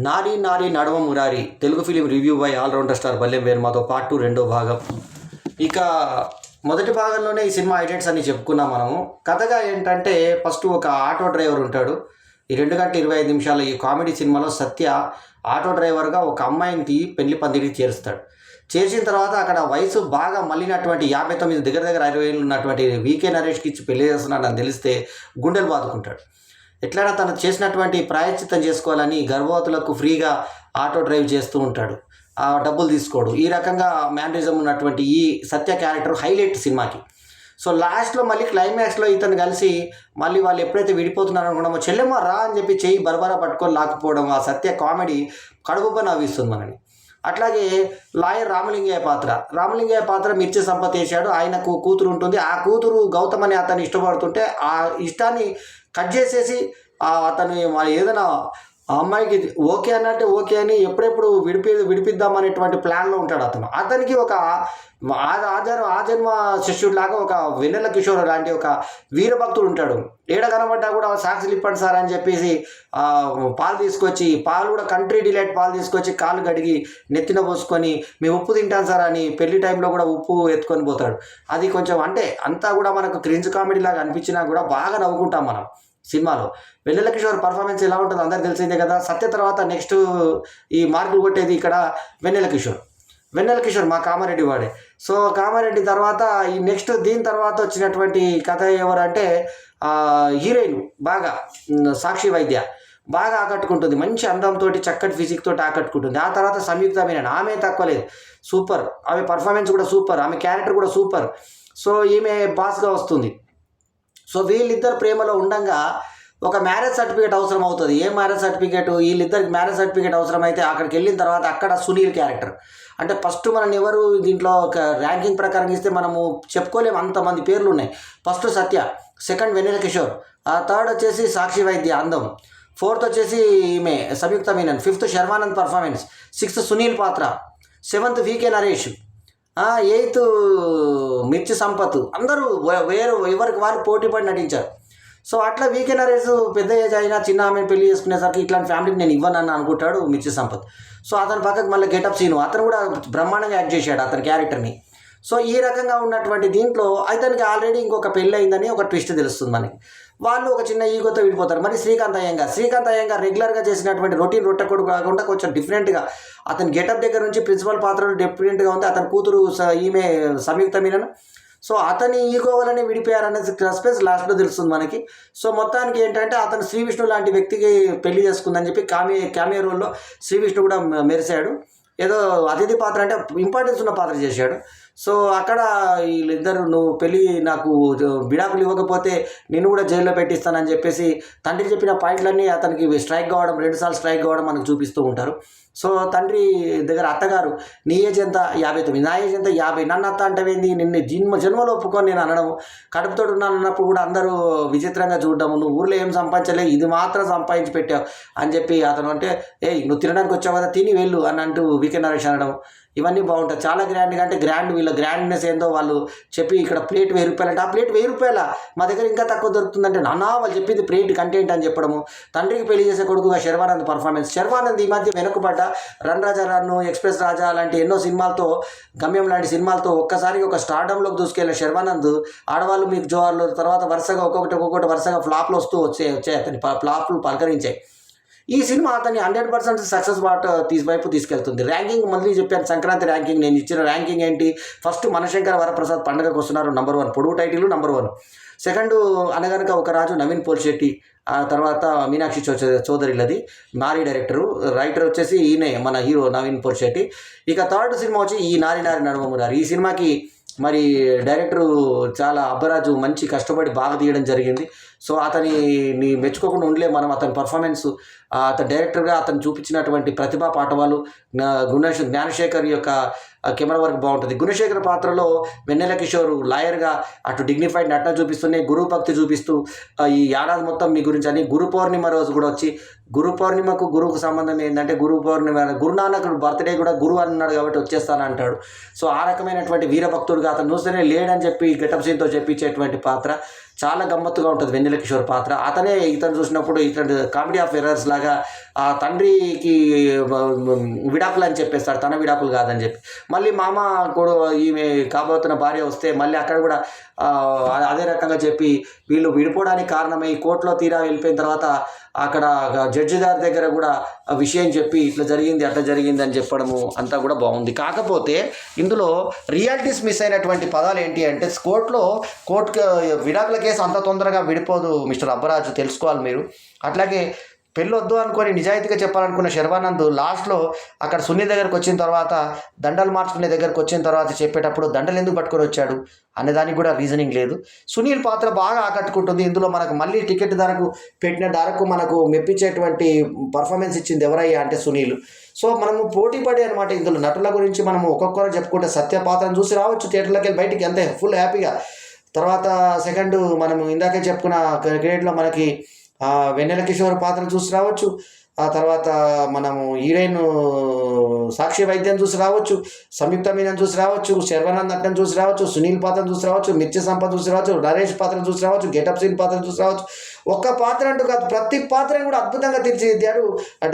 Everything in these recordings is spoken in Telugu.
Nari Nari Nadava Murari Telugu film review by allrounder star Ballem వేర్మాతో పార్ట్ 2 రెండో భాగం. ఇక మొదటి భాగంలోనే ఈ సినిమా హైలైట్స్ అని చెప్పుకున్నాం మనము. కథగా ఏంటంటే ఫస్ట్ ఒక ఆటో డ్రైవర్ ఉంటాడు. ఈ 2 గంటల 25 నిమిషాల ఈ కామెడీ సినిమాలో సత్య ఆటో డ్రైవర్గా ఒక అమ్మాయిని పెళ్లి పందిరికి చేరుస్తాడు. చేర్చిన తర్వాత అక్కడ వయసు బాగా మళ్ళినటువంటి 59 దగ్గర 20 ఏళ్ళు ఉన్నటువంటి వీకే నరేష్కి ఇచ్చి పెళ్లి చేస్తున్నాడని తెలిస్తే గుండెలు బాదుకుంటాడు. ఎట్లయినా తను చేసినటువంటి ప్రాయశ్చిత్తం చేసుకోవాలని గర్భవతులకు ఫ్రీగా ఆటో డ్రైవ్ చేస్తూ ఉంటాడు. ఆ డబ్బులు తీసుకోడు. ఈ రకంగా మ్యానరిజం ఉన్నటువంటి ఈ సత్య క్యారెక్టర్ హైలైట్ సినిమాకి. సో లాస్ట్లో మళ్ళీ క్లైమాక్స్లో ఇతను కలిసి మళ్ళీ వాళ్ళు ఎప్పుడైతే విడిపోతున్నారో అనుకున్నామో చెల్లెమ్మ రా అని చెప్పి చెయ్యి బరబరా పట్టుకొని లాక్కుపోవడం, ఆ సత్య కామెడీ కడుపుబ్బ నవ్విస్తుంది మనని. అట్లాగే లాయర్ రామలింగయ్య పాత్ర మిర్చి సంపత్ వేశాడు. ఆయనకు కూతురు ఉంటుంది. ఆ కూతురు గౌతమ్ అని అతను ఇష్టపడుతుంటే ఆ ఇష్టాన్ని కట్ చేసేసి అతను ఏదైనా ఆ అమ్మాయికి ఓకే అన్నట్టే ఓకే అని ఎప్పుడెప్పుడు విడిపిద్దామనేటువంటి ప్లాన్లో ఉంటాడు అతను. అతనికి ఒక ఆజన్మ శిష్యుడిలాగా ఒక వెన్నెల కిషోర్ లాంటి ఒక వీరభక్తుడు ఉంటాడు. ఏడ కనబడ్డా కూడా సాక్షులు ఇప్పండి సార్ అని చెప్పేసి పాలు తీసుకొచ్చి, పాలు కూడా కంట్రీ డిలైట్ పాలు తీసుకొచ్చి కాళ్ళు కడిగి నెత్తిన పోసుకొని మేము ఉప్పు తింటాను సార్ అని పెళ్లి టైంలో కూడా ఉప్పు ఎత్తుకొని పోతాడు. అది కొంచెం అంటే అంతా కూడా మనకు క్రింజ్ కామెడీ లాగా అనిపించినా కూడా బాగా నవ్వుకుంటాం మనం సినిమాలో. వెన్నెల కిషోర్ పర్ఫార్మెన్స్ ఎలా ఉంటుందో అందరికి తెలిసిందే కదా. సత్య తర్వాత నెక్స్ట్ ఈ మార్కులు కొట్టేది ఇక్కడ వెన్నెల కిషోర్ మా కామారెడ్డి వాడే. సో కామారెడ్డి తర్వాత ఈ నెక్స్ట్ దీని తర్వాత వచ్చినటువంటి కథ ఎవరంటే హీరోయిన్ బాగా సాక్షి వైద్య బాగా ఆకట్టుకుంటుంది. మంచి అందంతో చక్కటి ఫిజిక్ తోటి ఆకట్టుకుంటుంది. ఆ తర్వాత సంయుక్త మీనన్, ఆమె తక్కువ లేదు, సూపర్. ఆమె పర్ఫార్మెన్స్ కూడా సూపర్, ఆమె క్యారెక్టర్ కూడా సూపర్. సో ఈమె బాస్గా వస్తుంది. సో వీళ్ళిద్దరు ప్రేమలో ఉండగా ఒక మ్యారేజ్ సర్టిఫికేట్ అవసరం అవుతుంది. ఏ మ్యారేజ్ సర్టిఫికేట్? వీళ్ళిద్దరికి మ్యారేజ్ సర్టిఫికేట్ అవసరమైతే అక్కడికి వెళ్ళిన తర్వాత అక్కడ సునీల్ క్యారెక్టర్ అంటే ఫస్ట్ మనం ఎవరు దీంట్లో ఒక ర్యాంకింగ్ ప్రకారం ఇస్తే మనము చెప్పుకోలేము, అంతమంది పేర్లు ఉన్నాయి. First Satya, second Vennela Kishore, third వచ్చేసి సాక్షి వైద్య అందం, ఫోర్త్ వచ్చేసి ఈమె Samyuktha Menon, fifth Sharwanand performance, sixth Sunil పాత్ర, సెవెంత్ వీకే నరేష్, ఎయిత్ మిర్చి సంపత్. అందరూ ఎవరికి వారు పోటీ పడి నటించారు. సో అట్లా వీకే నరేష్ పెద్ద ఏజ్ అయినా చిన్న ఆమెను పెళ్లి చేసుకునేసరికి ఇట్లాంటి ఫ్యామిలీకి నేను ఇవ్వనని అనుకుంటాడు మిర్చి సంపత్. సో అతని పక్కకు మళ్ళీ గెటప్ సీను, అతను కూడా బ్రహ్మాండంగా యాక్ట్ చేశాడు అతని క్యారెక్టర్ని. సో ఈ రకంగా ఉన్నటువంటి దీంట్లో అతనికి ఆల్రెడీ ఇంకొక పెళ్ళి అయిందని ఒక ట్విస్ట్ తెలుస్తుంది మనకి. వాళ్ళు ఒక చిన్న ఈగోతో విడిపోతారు. మరి శ్రీకాంత్ అయ్యంగార్ రెగ్యులర్గా చేసినటువంటి రొటీన్ రొట్టెకొడు కాకుండా కొంచెం డిఫరెంట్గా అతని గెటప్ దగ్గర నుంచి ప్రిన్సిపల్ పాత్రలు డిఫరెంట్గా ఉంది. అతని కూతురు ఈమె సంయుక్త మీనన్. సో అతని ఈగో వల్లనే విడిపోయారనేది సస్పెన్స్ లాస్ట్లో తెలుస్తుంది మనకి. సో మొత్తానికి ఏంటంటే అతను శ్రీ విష్ణు లాంటి వ్యక్తికి పెళ్లి చేసుకుందని చెప్పి క్యామియో రోల్లో శ్రీ విష్ణు కూడా మెరిశాడు. ఏదో అతిథి పాత్ర అంటే ఇంపార్టెన్స్ ఉన్న పాత్ర చేశాడు. సో అక్కడ వీళ్ళిద్దరు నువ్వు పెళ్ళి నాకు విడాకులు ఇవ్వకపోతే నిన్ను కూడా జైల్లో పెట్టిస్తానని చెప్పేసి తండ్రి చెప్పిన పాయింట్లన్నీ అతనికి స్ట్రైక్ కావడం, 2 సార్లు స్ట్రైక్ కావడం మనకు చూపిస్తూ ఉంటారు. సో తండ్రి దగ్గర అత్తగారు నీ ఏజ్ ఎంత 59, నా ఏజ్ ఎంత 50, నన్ను అత్త అంటవేంది, నిన్ను జన్మలో ఒప్పుకొని నేను అనడం, కడుపుతోడు ఉన్నాను అన్నప్పుడు కూడా అందరూ విచిత్రంగా చూడడము, నువ్వు ఊర్లో ఏం సంపాదించలే ఇది మాత్రం సంపాదించి పెట్టావు అని చెప్పి అతను అంటే నువ్వు తినడానికి వచ్చావు కదా తిని వెళ్ళు అని అంటూ వీకే నరేష్ అనడం, ఇవన్నీ బాగుంటాయి. చాలా గ్రాండ్గా అంటే వీళ్ళ గ్రాండ్నెస్ ఏందో వాళ్ళు చెప్పి ఇక్కడ ప్లేట్ 1000 రూపాయలు అంటే ఆ ప్లేట్ 1000 రూపాయల మా దగ్గర ఇంకా తక్కువ దొరుకుతుందంటే నానా వాళ్ళు చెప్పింది ప్లేట్ కంటెంట్ అని చెప్పడము. తండ్రికి పెళ్లి చేసే కొడుకుగా శర్వానంద్ పర్ఫార్మెన్స్. శర్వానంద్ ఈ మధ్య వెనుకబడ్డ రన్ రాజా రన్ను, ఎక్స్ప్రెస్ రాజా లాంటి ఎన్నో సినిమాలతో, గమ్యం లాంటి సినిమాలతో ఒక్కసారిగా ఒక స్టార్డంలోకి దూసుకెళ్ళిన శర్వానంద్ ఆడవాళ్ళు మీకు జోహార్లు తర్వాత వరుసగా ఒక్కొక్కటి వరుసగా ఫ్లాప్లు వస్తూ వచ్చాయి అతని ఫ్లాప్లు పలకరించాయి. ఈ సినిమా అతన్ని 100% సక్సెస్ వైపు తీసుకెళ్తుంది. ర్యాంకింగ్ మళ్ళీ చెప్పాను, సంక్రాంతి ర్యాంకింగ్ నేను ఇచ్చిన ర్యాంకింగ్ ఏంటి? ఫస్ట్ మనశంకర వరప్రసాద్ పండుగకు వస్తున్నారు నంబర్ 1 పొడుగు టైటిల్ నంబర్ 1. సెకండ్ అనగనక ఒక రాజు నవీన్ పోల్శెట్టి, ఆ తర్వాత మీనాక్షి చౌదరిలది నారీ డైరెక్టరు, రైటర్ వచ్చేసి ఈయనే మన హీరో నవీన్ పోల్శెట్టి. ఇక థర్డ్ సినిమా వచ్చి ఈ నారి నడవ మురారి. ఈ సినిమాకి మరి డైరెక్టరు చాలా అబ్బరాజు మంచి కష్టపడి బాగా తీయడం జరిగింది. సో అతని మెచ్చుకోకుండా ఉండలే మనం. అతని పర్ఫార్మెన్స్, అతని డైరెక్టర్గా అతను చూపించినటువంటి ప్రతిభా పాఠవాలు, జ్ఞానశేఖర్ యొక్క కెమెరా వర్క్ బాగుంటుంది. గుణశేఖర్ పాత్రలో వెన్నెల కిషోర్ లాయర్గా అటు డిగ్నిఫైడ్ నటన చూపిస్తూనే గురువు భక్తి చూపిస్తూ ఈ ఏడాది మొత్తం మీ గురించి అని గురు పౌర్ణిమ రోజు కూడా వచ్చి, గురు పౌర్ణిమకు గురువుకు సంబంధం ఏంటంటే గురు పౌర్ణిమ గురునానక్ బర్త్డే కూడా గురువు అన్నాడు కాబట్టి వచ్చేస్తానంటాడు. సో ఆ రకమైనటువంటి వీరభక్తుడుగా అతను చూస్తేనే లేడని చెప్పి గెటప్ సీన్తో చెప్పించేటువంటి పాత్ర. చాలా గమ్మత్తుగా ఉంటుంది వెన్నెల కిషోర్ పాత్ర. ఇతను చూసినప్పుడు ఇతను కామెడీ ఆఫ్ ఎర్రర్స్ లాగా ఆ తండ్రికి విడాకులు అని చెప్పేస్తాడు, తన విడాకులు కాదని చెప్పి. మళ్ళీ మామ కూడా ఈమె కాబోతున్న భార్య వస్తే మళ్ళీ అక్కడ కూడా అదే రకంగా చెప్పి వీళ్ళు విడిపోవడానికి కారణమై కోర్టులో తీరా వెళ్ళిపోయిన తర్వాత అక్కడ జడ్జి గారి దగ్గర కూడా ఆ విషయం చెప్పి ఇట్లా జరిగింది అట్లా జరిగింది అని చెప్పడము అంతా కూడా బాగుంది. కాకపోతే ఇందులో రియాలిటీస్ మిస్ అయినటువంటి పదాలు ఏంటి అంటే, కోర్టుకి విడాకుల కేసు అంత తొందరగా విడిపోదు మిస్టర్ అబ్బరాజు, తెలుసుకోవాలి మీరు. అట్లాగే పెళ్ళొద్దు అనుకొని నిజాయితీగా చెప్పాలనుకున్న శర్వానంద్ లాస్ట్లో అక్కడ సునీల్ దగ్గరకు వచ్చిన తర్వాత దండలు మార్చుకునే దగ్గరకు వచ్చిన తర్వాత చెప్పేటప్పుడు దండలు ఎందుకు పట్టుకొని వచ్చాడు అనేదానికి కూడా రీజనింగ్ లేదు. సునీల్ పాత్ర బాగా ఆకట్టుకుంటుంది. ఇందులో మనకు మళ్ళీ టికెట్ ధరకు పెట్టిన ధరకు మనకు మెప్పించేటువంటి పర్ఫార్మెన్స్ ఇచ్చింది ఎవరయ్యా అంటే సునీల్. సో మనము పోటీ పడి అనమాట ఇందులో నటుల గురించి మనము ఒక్కొక్కరు చెప్పుకుంటే సత్య పాత్రను చూసి రావచ్చు థియేటర్లోకి వెళ్ళి బయటికి అంతే ఫుల్ హ్యాపీగా. తర్వాత సెకండ్ మనము ఇందాకే చెప్పుకున్న క్రికెట్లో మనకి వెన్నెల కిషోర్ పాత్ర చూసి రావచ్చు. ఆ తర్వాత మనము హీరోయిన్ సాక్షి వైద్యం చూసి రావచ్చు, సంయుక్త మీనన్ చూసి రావచ్చు, శర్వానంద్ నటన చూసి రావచ్చు, సునీల్ పాత్రను చూసి రావచ్చు, మిర్చి సంపద చూసి రావచ్చు, నరేష్ పాత్రను చూసి రావచ్చు, గెటప్ సీన్ పాత్రను చూసి రావచ్చు. ఒక్క పాత్ర అంటూ కాదు, ప్రతి పాత్రను కూడా అద్భుతంగా తీర్చిదిద్దాడు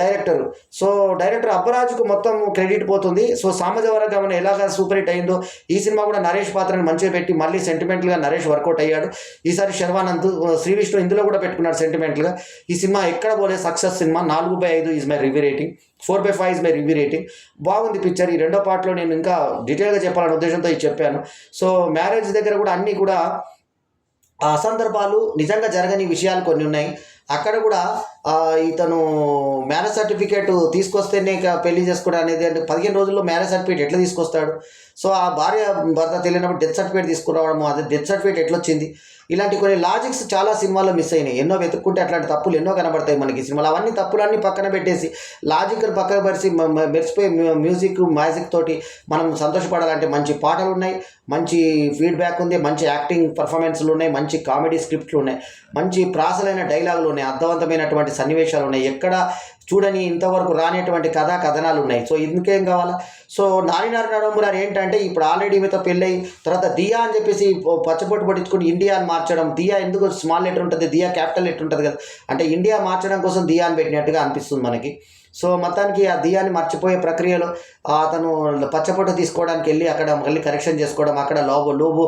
డైరెక్టర్. సో డైరెక్టర్ అబ్బరాజుకు మొత్తం క్రెడిట్ పోతుంది. సో సామాజ వర్గం ఎలాగా సూపర్ హిట్ అయిందో ఈ సినిమా కూడా నరేష్ పాత్రను మంచిగా పెట్టి మళ్ళీ సెంటిమెంటల్గా నరేష్ వర్కౌట్ అయ్యాడు. ఈసారి శర్వానంద్ శ్రీ విష్ణు ఇందులో కూడా పెట్టుకున్నాడు సెంటిమెంటల్గా. ఈ సినిమా ఎక్కడ పోలే success cinema. 4/5 is my review rating, 4/5 is my review rating. బాగుంది పిక్చర్. ఈ రెండో పార్ట్లో నేను ఇంకా డీటెయిల్గా చెప్పాలనే ఉద్దేశంతో ఇది చెప్పాను. సో మ్యారేజ్ దగ్గర కూడా అన్నీ కూడా అసందర్భాలు నిజంగా జరగని విషయాలు కొన్ని ఉన్నాయి. అక్కడ కూడా ఇతను మ్యారేజ్ సర్టిఫికేట్ తీసుకొస్తేనే పెళ్లి చేసుకోవడం అనేది, అంటే 15 రోజుల్లో మ్యారేజ్ సర్టిఫికేట్ ఎట్లా తీసుకొస్తాడు? సో ఆ భార్య భర్త తెలియనప్పుడు డెత్ సర్టిఫికేట్ తీసుకురావడము, అదే డెత్ సర్టిఫికేట్ ఎట్లా వచ్చింది? ఇలాంటి కొన్ని లాజిక్స్ చాలా సినిమాల్లో మిస్ అయినాయి. ఎన్నో వెతుక్కుంటే అట్లాంటి తప్పులు ఎన్నో కనబడతాయి మనకి సినిమాలు. అవన్నీ తప్పులన్నీ పక్కన పెట్టేసి లాజిక్ని పక్కన పరిచి మెరిసిపోయి మ్యూజిక్ తోటి మనం సంతోషపడాలంటే మంచి పాటలు ఉన్నాయి, మంచి ఫీడ్బ్యాక్ ఉంది, మంచి యాక్టింగ్ పర్ఫార్మెన్స్లు ఉన్నాయి, మంచి కామెడీ స్క్రిప్ట్లు ఉన్నాయి, మంచి ప్రాసలైన డైలాగులు ఉన్నాయి, అర్థవంతమైనటువంటి సన్నివేశాలు ఉన్నాయి, ఎక్కడ చూడని ఇంతవరకు రానిటువంటి కథనాలు ఉన్నాయి. సో ఇందుకేం కావాలా? సో నారినారి నడుమురారు ఏంటంటే ఇప్పుడు ఆల్రెడీ మీతో పెళ్ళై తర్వాత దియా అని చెప్పేసి పచ్చబొట్టు పట్టించుకుని ఇండియా అని మార్చడం. దియా ఎందుకు స్మాల్ లెటర్ ఉంటుంది, దియా క్యాపిటల్ లెటర్ ఉంటుంది కదా, అంటే ఇండియా మార్చడం కోసం దియా అని పెట్టినట్టుగా అనిపిస్తుంది మనకి. సో మొత్తానికి ఆ దియాని మర్చిపోయే ప్రక్రియలో అతను పచ్చబొట్టు తీసుకోవడానికి వెళ్ళి అక్కడ మళ్ళీ కరెక్షన్ చేసుకోవడం, అక్కడ లోబో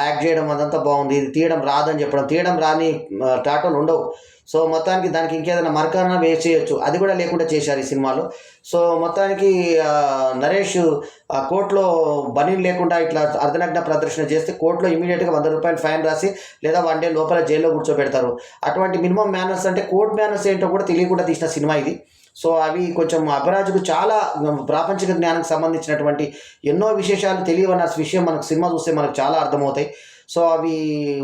యాక్ట్ చేయడం అదంతా బాగుంది. ఇది తీయడం రాదని చెప్పడం, తీయడం రాని టాటోలు ఉండవు. సో మొత్తానికి దానికి ఇంకేదైనా మరకన్నా వేస్ట్ చేయొచ్చు, అది కూడా లేకుండా చేశారు ఈ సినిమాలో. సో మొత్తానికి నరేష్ కోర్టులో బనీన్ లేకుండా ఇట్లా అర్ధనగ్న ప్రదర్శన చేస్తే కోర్టులో ఇమీడియట్గా 100 రూపాయలు ఫైన్ రాసి లేదా 1 డే లోపల జైల్లో కూర్చోబెడతారు. అటువంటి మినిమం మేనర్స్ అంటే కోర్ట్ మేనర్స్ ఏంటో కూడా తెలియకుండా తీసిన సినిమా ఇది. సో అవి కొంచెం అబ్బరాజుకు చాలా ప్రాపంచిక జ్ఞానానికి సంబంధించినటువంటి ఎన్నో విశేషాలు తెలియవన్న విషయం మనకు సినిమా చూస్తే మనకు చాలా అర్థమవుతాయి. సో అవి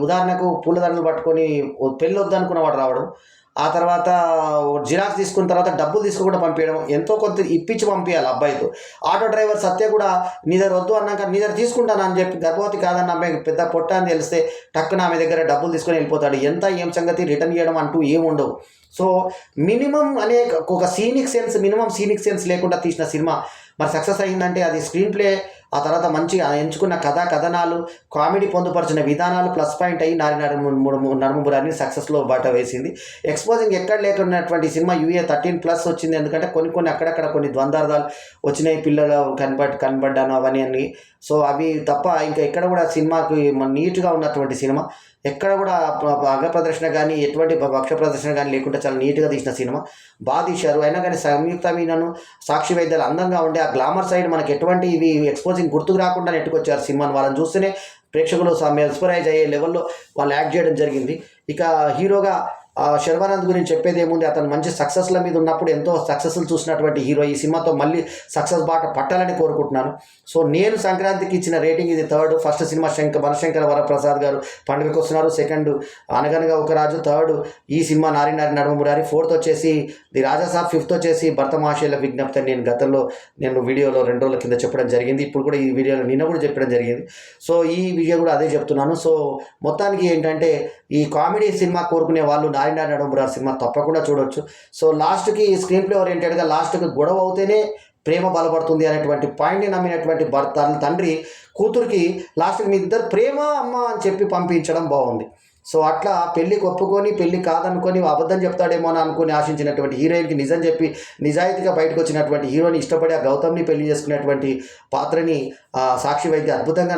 ఉదాహరణకు పూలదండలు పట్టుకొని పెళ్ళి వద్దనుకున్న వాడు రావడం, ఆ తర్వాత జిరాక్స్ తీసుకున్న తర్వాత డబ్బులు తీసుకుని పంపించడం, ఎంతో కొంత ఇప్పించి పంపించాలి అబ్బాయితో. ఆటో డ్రైవర్ సత్య కూడా నీ దగ్గర వద్దు అన్నాక నీ దగ్గర తీసుకుంటాను అని చెప్పి గర్భవతి కాదన్న అమ్మాయి పెద్ద పొట్ట అని తెలిస్తే టక్కున ఆమె దగ్గర డబ్బులు తీసుకొని వెళ్ళిపోతాడు. ఎంత ఏం సంగతి రిటర్న్ చేయడం అంటూ ఏముండవు. సో మినిమం అనే ఒక మినిమం సీనిక్ సెన్స్ లేకుండా తీసిన సినిమా మరి సక్సెస్ అయ్యిందంటే అది స్క్రీన్ ప్లే, ఆ తర్వాత మంచిగా ఎంచుకున్న కథనాలు, కామెడీ పొందుపరిచిన విధానాలు ప్లస్ పాయింట్ అయ్యి నడుమురారిని సక్సెస్లో బాట వేసింది. ఎక్స్పోజింగ్ ఎక్కడ లేకున్నటువంటి సినిమా UA 13+ వచ్చింది. ఎందుకంటే కొన్ని అక్కడక్కడ కొన్ని ద్వంద్వార్థాలు వచ్చినాయి, పిల్లలు కనబడ్డాను అవన్నీ అన్ని. సో అవి తప్ప ఇంకా ఎక్కడ కూడా సినిమాకి నీట్గా ఉన్నటువంటి సినిమా, ఎక్కడ కూడా అంగ ప్రదర్శన కానీ ఎటువంటి పక్ష ప్రదర్శన కానీ లేకుండా చాలా నీట్గా తీసిన సినిమా, బాగా తీశారు. అయినా కానీ సంయుక్త మీనన్, సాక్షి వైద్యాలు అందంగా ఉండే ఆ గ్లామర్ సైడ్ మనకి ఎటువంటి ఇవి ఎక్స్పోజింగ్ గుర్తుకు రాకుండా నెట్టుకొచ్చారు సినిమాని. వాళ్ళని చూస్తేనే ప్రేక్షకులు మెస్పరైజ్ అయ్యే లెవెల్లో వాళ్ళు యాక్ట్ చేయడం జరిగింది. ఇక హీరోగా శర్వానంద్ గురించి చెప్పేది ఏముంది, అతను మంచి సక్సెస్ల మీద ఉన్నప్పుడు ఎంతో సక్సెస్లు చూసినటువంటి హీరో. ఈ సినిమాతో మళ్ళీ సక్సెస్ బాట పట్టాలని కోరుకుంటున్నాను. సో నేను సంక్రాంతికి ఇచ్చిన రేటింగ్ ఇది 3rd. ఫస్ట్ సినిమా వనశంకర వరప్రసాద్ గారు పండుగకి వస్తున్నారు, 2nd అనగనగా ఒక రాజు, 3rd ఈ సినిమా నారినారి నడుమురారి, 4th వచ్చేసి ది రాజాసాబ్, 5th వచ్చేసి భర్త మహాశైల విజ్ఞప్తి. నేను గతంలో వీడియోలో 2 రోజుల కింద చెప్పడం జరిగింది, ఇప్పుడు కూడా ఈ వీడియోలో నిన్న కూడా చెప్పడం జరిగింది. సో ఈ వీడియో కూడా అదే చెప్తున్నాను. సో మొత్తానికి ఏంటంటే ఈ కామెడీ సినిమా కోరుకునే వాళ్ళు నారినారి నడుమురారి సినిమా తప్పకుండా చూడొచ్చు. సో లాస్ట్కి స్క్రీన్ ప్లే ఓరియంటెడ్గా లాస్ట్కి గొడవ అవుతేనే ప్రేమ బలపడుతుంది అనేటువంటి పాయింట్ని నమ్మినటువంటి తండ్రి కూతురికి లాస్ట్కి మీ ఇద్దరు ప్రేమ అమ్మ అని చెప్పి పంపించడం బాగుంది. సో అట్లా పెళ్ళికి ఒప్పుకొని పెళ్ళి కాదనుకొని అబద్ధం చెప్తాడేమో అని అనుకుని ఆశించినటువంటి హీరోయిన్కి నిజం చెప్పి నిజాయితీగా బయటకు వచ్చినటువంటి హీరోని ఇష్టపడి ఆ గౌతమ్ని పెళ్లి చేసుకునేటువంటి పాత్రని సాక్షి వైద్య అద్భుతంగా